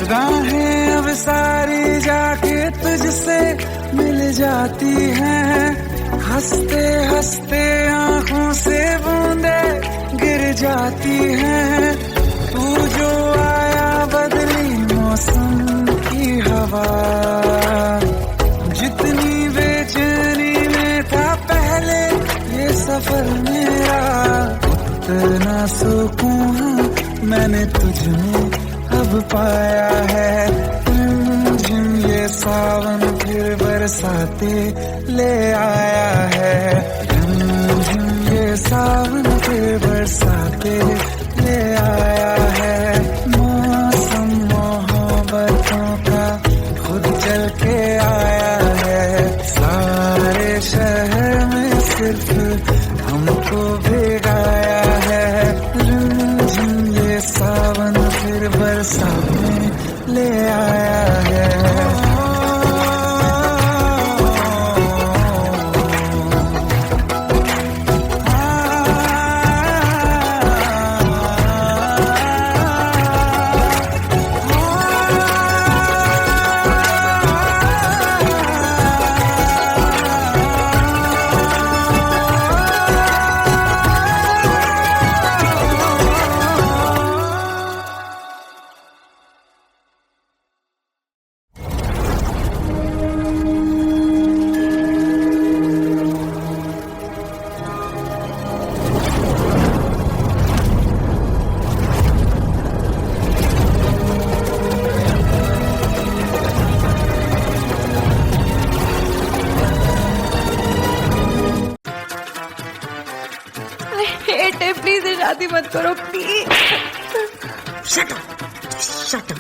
राहें अब सारी जाके तुझसे मिल जाती हैं, हंसते हंसते आंखों से बूंदे गिर जाती हैं, तू जो आया बदली मौसम की हवा, जितनी बेचैनी में था पहले ये सफर मेरा, उतना सुकून मैंने तुझ में अब पाया है। रिमझिम ये सावन फिर बरसाते ले आया है। रिमझिम ये सावन फिर बरसाते ले आया है। मौसम मोहब्बतों का खुद चल के आया है। सारे शहर में सिर्फ हमको भिगाया है। रिमझिम ये सावन फिर बरसा शादी मत करो please. Shut up, shut up.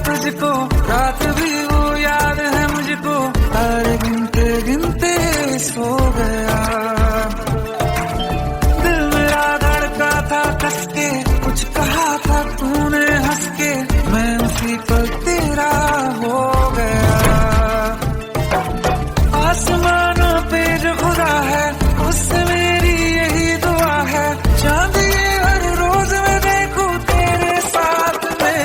तुझको रात भी वो याद है मुझको, तारे गिनते गिनते सो गया। दिल मेरा धड़का था कस के, कुछ कहा था तूने हंस के, मैं उसी पल तेरा हो गया। आसमानों पे जो खुदा है उससे मेरी यही दुआ है, चांद ये हर रोज मैं देखूं तेरे साथ में।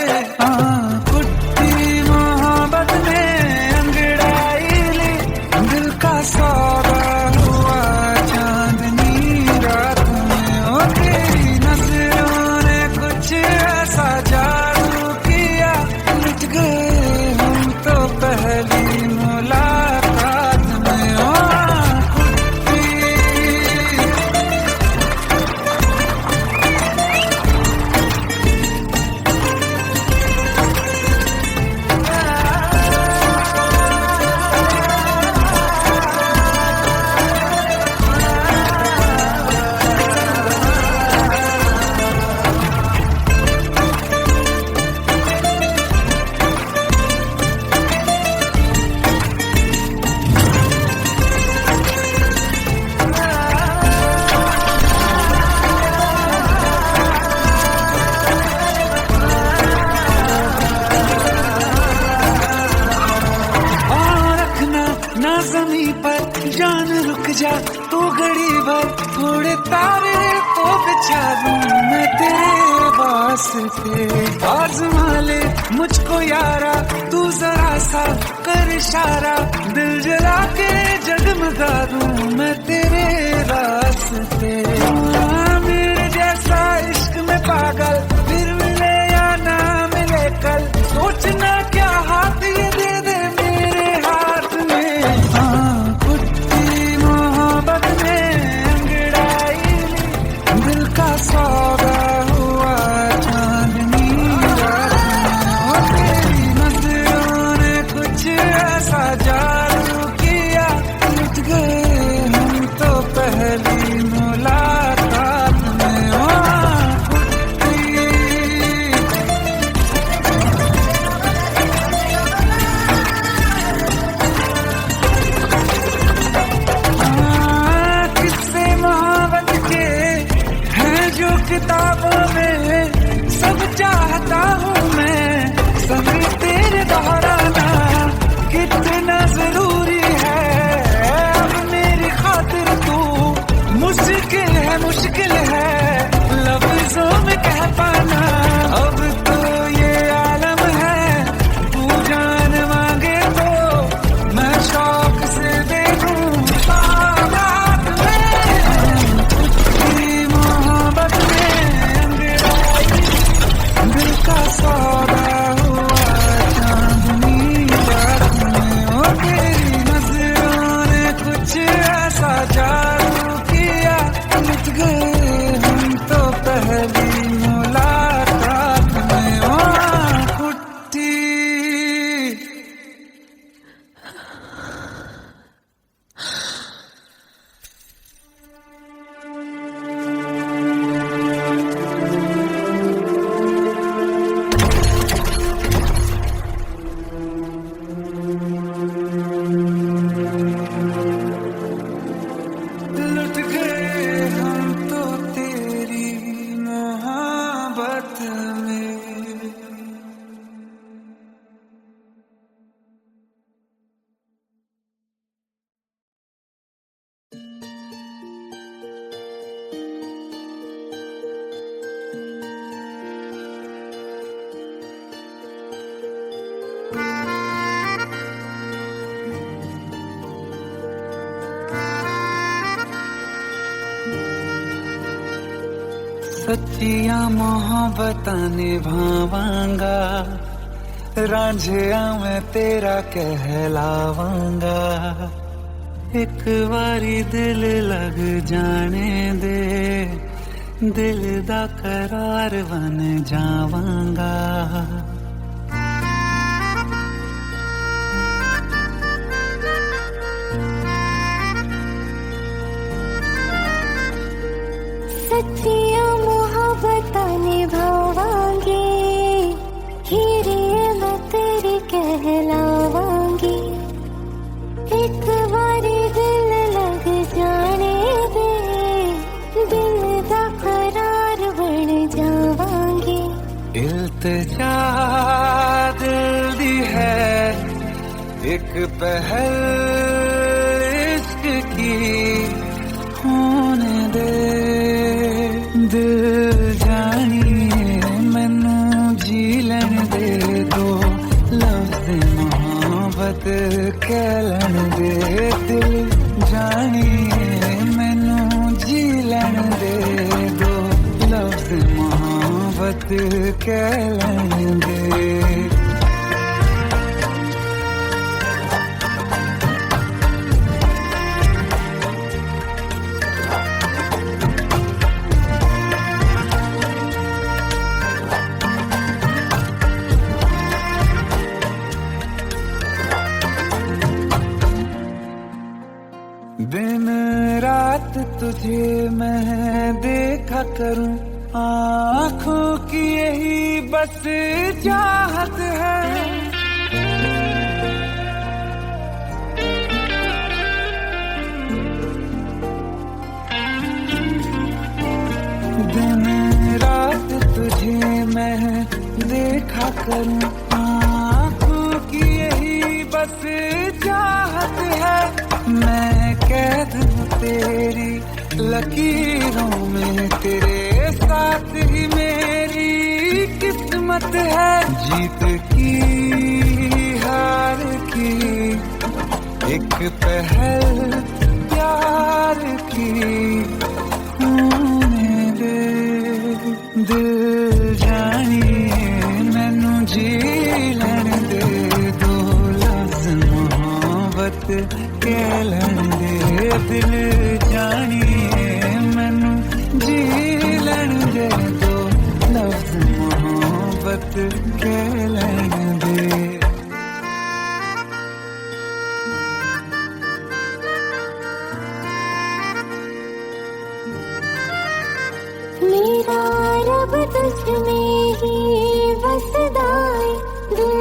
सौदा हुआ चांदनी रात में, और तेरी नजरों ने कुछ ऐसा जादू किया, मिट गए हम तो पहली मुलाकात में। ना ज़मीं पर जान रुक जा तू घड़ी भर, थोड़े तारे तो बिछा दूं मैं तेरे वास्ते। आज़मा ले मुझको यारा तू जरा सा कर इशारा, दिल जला के जगमगा दूं मैं तेरे रास्ते। मेरे जैसा इश्क में पागल फिर मिले या ना मिले कल, सोचना क्या हाथ ये दे दे मेरे हाथ में। कुत्ती मोहब्बत में अंगड़ाई दिल का सौदा हुआ चांदनी रात में, और तेरी नजरों ने कुछ ऐसा जादू किया, मिट गए हम तो पहली मुलाकात में। किताबों में सब चाहता हूँ मैं, संग तेरे दोहराना कितना जरूरी है। अब मेरी खातिर तू मुश्किल है लफ्जों में कह पाना। अब तो ये आलम है तू जान मांगे तो मैं शौक से दे दूँ सौगात में। तेरी मोहब्बत दिल का सौदा हुआ चांदनी रात में, और तेरी नजरों ने कुछ ऐसा जादू किया, मिट गए सच्चिया मोहब्बतां निभावांगा, रांझिया मैं तेरा कहलावांगा। एक बारी दिल लग जाने दे, दिल दा करार बन जावांगा। सच्चिया मोहब्बतां निभावांगी, हीरे मैं तेरी कहलावांगी। एक बारी दिल लग जाने दे, दिल दा करार बन जावांगी। इल्तिजा दिल दी है एक पहल इश्क की, होने दे दिल जानिए मैनू जी लैन दे दो, लफ्ज़ मोहब्बत कह लैन दे। दिल जानिए मैनू जी लैन दे दो, लफ्ज़ मोहब्बत कह लैन दे। दिन रात तुझे मैं देखा करूं, आँखों की यही बस चाहत है। दिन रात तुझे मैं देखा करूं, आँखों की यही बस चाहत है। मैं कैद हूँ तेरी लकीरों में, तेरे साथ ही मेरी किस्मत है। जीत की हार की एक पहल प्यार की, होने दे दिल जानिए मैनू जी लैन दे दो, लफ्ज़ मोहब्बत कह लैन दे। दिल जानिए मैनू जी लैन दे दो, लफ्ज़ मोहब्बत कह लैन दे। मेरा रब तुझ में ही बसदा है, दिल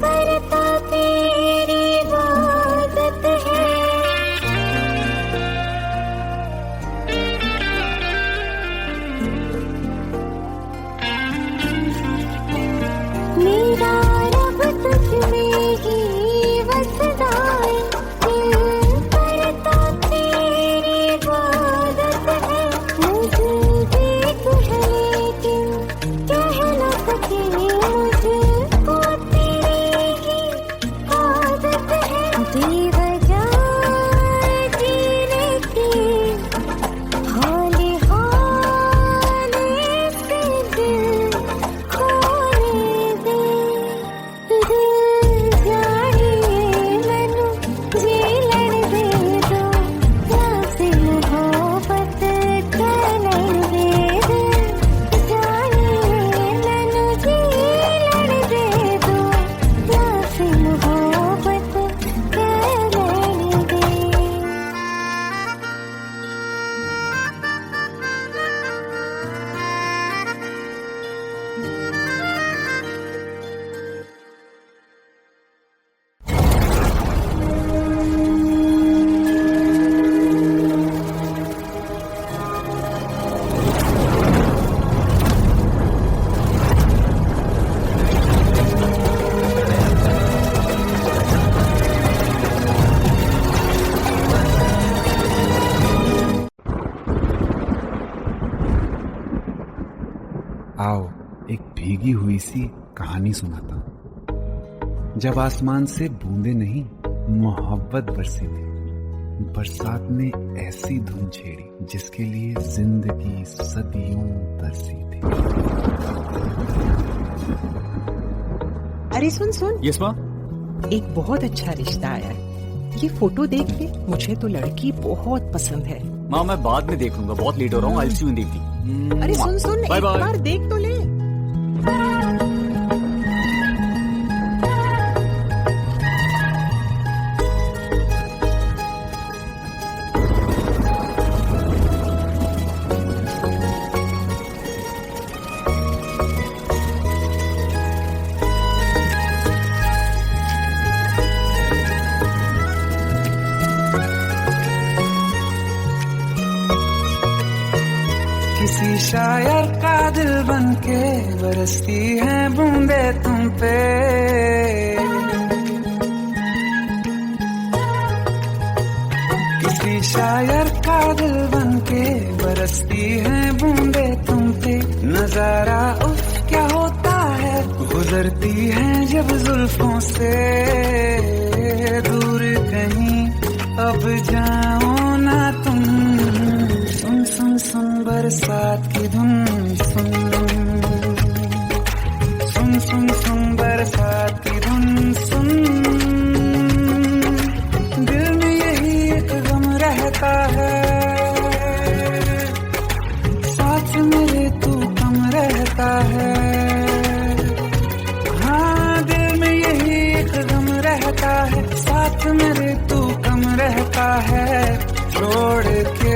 करता तेरी इबादत है। मेरा रब तुझ में ही बसदा है, दिल करता तेरी इबादत है। मुझे देख है लेकिन कह न सके, मुझको तेरी ही आदत है। बेवजह जीने की हाले हाले से दिल खोने दे। दिल जानिए मैनू जी लैन दे दो, लफ्ज़ मोहब्बत कह लैन दे। दिल जानिए मैनू जी लैन दे दो, लफ्ज़ मोहब्बत कह लैन दे। आओ एक भीगी हुई सी कहानी सुनाता हूं। जब आसमान से बूंदे नहीं मोहब्बत बरसी थी, बरसात ने ऐसी धुन छेड़ी जिसके लिए जिंदगी सदियों तरसी थी। अरे सुन सुन, यस माँ। एक बहुत अच्छा रिश्ता आया है। ये फोटो देख ले, मुझे तो लड़की बहुत पसंद है। माँ मैं बाद में देख लूंगा, बहुत लेट हो रहा हूँ। आई सी यू इन द इवनिंग। अरे सुन सुन, बाय एक बाय। बार देख तो ले। किसी शायर का दिल बनके बरसती है बूंदे तुम पे। किसी शायर का दिल बनके बरसती है बूंदे तुम पे। नजारा उफ क्या होता है, गुजरती है जब जुल्फों से। दूर कहीं अब जाओ ना तुम, सुन सुन सुन बरसात की धुन। सुन सुन सुन सुन बरसात की धुन। सुन दिल में यही एक गम रहता है, साथ मेरे तू कम रहता है। हाँ दिल में यही एक गम रहता है, साथ मेरे तू कम रहता है। छोड़ के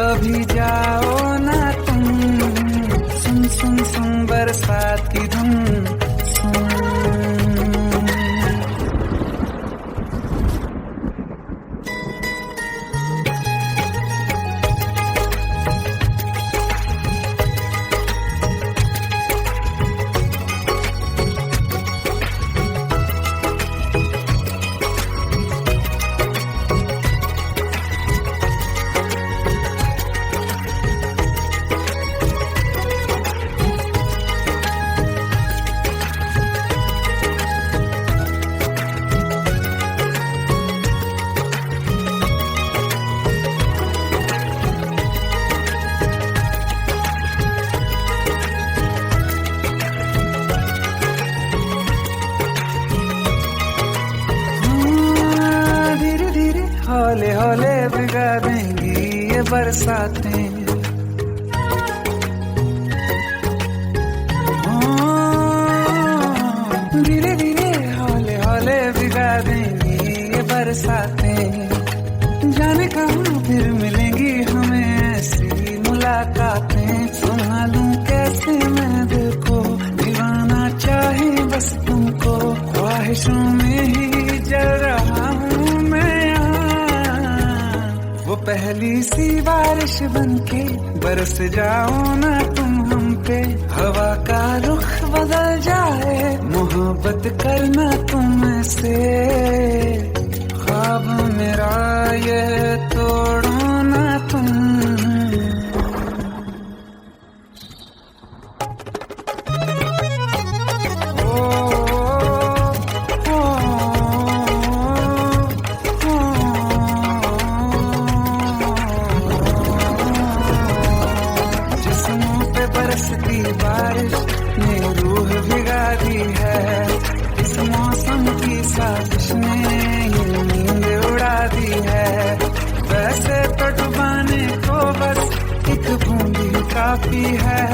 अभी जाओ ना तुम, सुन सुन सुन बरसात की धुन। सुन हौले हौले भिगा देंगी ये बरसातें। धीरे धीरे हौले हौले भिगा देंगी ये बरसातें। जाने कहाँ फिर मिलेंगी हमें ऐसी मुलाकातें। संभालूं कैसे मैं दिल को, दीवाना चाहे बस तुमको। ख्वाहिशों में ही जल रहा हूँ मैं यहाँ, वो पहली सी बारिश बनके बरस जाओ ना तुम हम पे। हवा का रुख बदल जाए, मोहब्बत करना तुम से। ख्वाब मेरा ये तोड़ो ना तुम। बरसती बारिश ने रूह भिगा दी है। इस मौसम की साजिश ने ये नींद उड़ा दी है। वैसे तो डुबाने को बस एक बूंदी काफी है।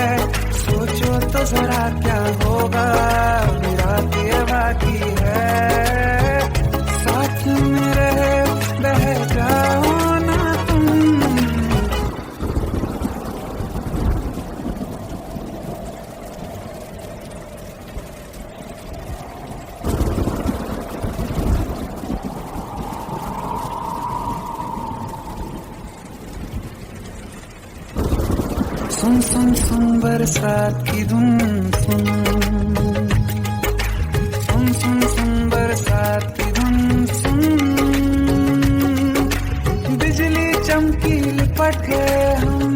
सोचो तो जरा क्या होगा, रात ये बाकी है। साथ में रहे बह जाओ ना तुम। सुन सुन सुन बरसात की धुन। सुन सुन सुन सुन बरसात की धुन। सुन बिजली चमकी लिपट गए हम,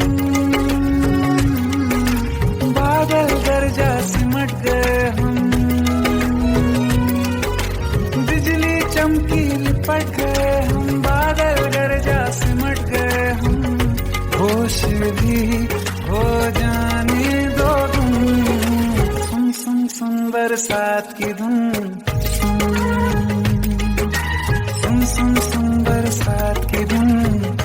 बादल गरजा सिमट गए हम। बिजली चमकी लिपट गए हम, बादल गरजा होश भी हो जाने दो तुम। सुन सुन सुन बरसात की धुन, सुन सुन सुन बरसात की धुन।